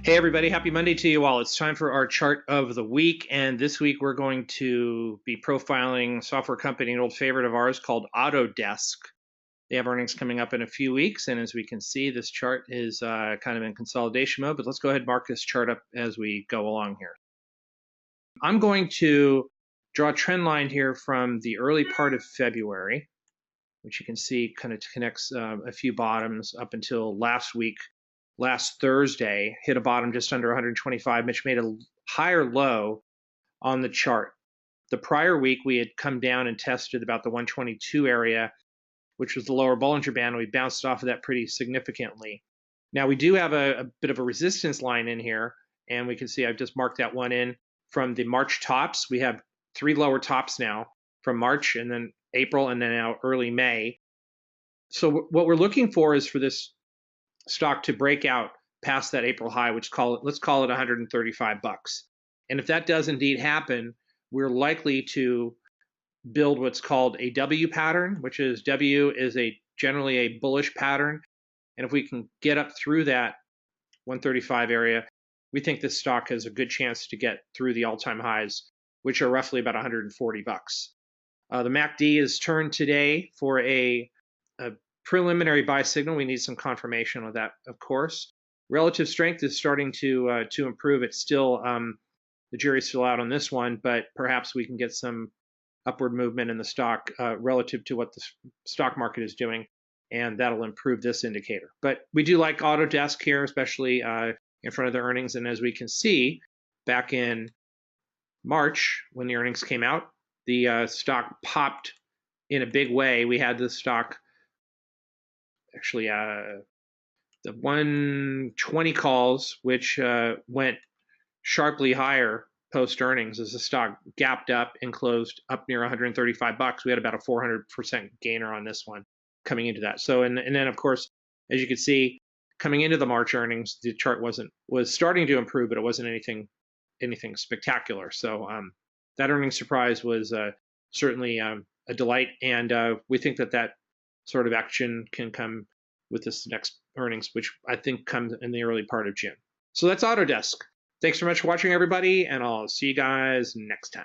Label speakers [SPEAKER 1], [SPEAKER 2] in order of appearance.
[SPEAKER 1] Hey everybody, happy Monday to you all. It's time for our chart of the week, and this week we're going to be profiling a software company, an old favorite of ours called Autodesk. They have earnings coming up in a few weeks, and as we can see, this chart is kind of in consolidation mode, but let's go ahead and mark this chart up as we go along here. I'm going to draw a trend line here from the early part of February, which you can see kind of connects a few bottoms up until last week. Last Thursday, hit a bottom just under 125, which made a higher low on the chart. The prior week, we had come down and tested about the 122 area, which was the lower Bollinger Band, and we bounced off of that pretty significantly. Now, we do have a bit of a resistance line in here, and we can see I've just marked that one in from the March tops. We have three lower tops now from March, and then April, and then now early May. So what we're looking for is for this stock to break out past that April high, which let's call it 135 bucks. And if that does indeed happen, we're likely to build what's called a W pattern, which is W is generally a bullish pattern. And if we can get up through that 135 area, we think this stock has a good chance to get through the all-time highs, which are roughly about 140 bucks. The MACD is turned today for a preliminary buy signal. We need some confirmation of that, of course. Relative strength is starting to improve. It's still the jury's still out on this one, but perhaps we can get some upward movement in the stock relative to what the stock market is doing, and that'll improve this indicator. But we do like Autodesk here, especially in front of the earnings. And as we can see, back in March when the earnings came out, the stock popped in a big way. We had the stock actually the 120 calls, which went sharply higher post earnings as the stock gapped up and closed up near 135 bucks. We had about a 400% gainer on this one coming into that. So and then of course, as you can see, coming into the March earnings, the chart was starting to improve, but it wasn't anything spectacular. So that earnings surprise was certainly a delight, and we think that sort of action can come with this next earnings, which I think comes in the early part of June. So that's Autodesk. Thanks so much for watching, everybody, and I'll see you guys next time.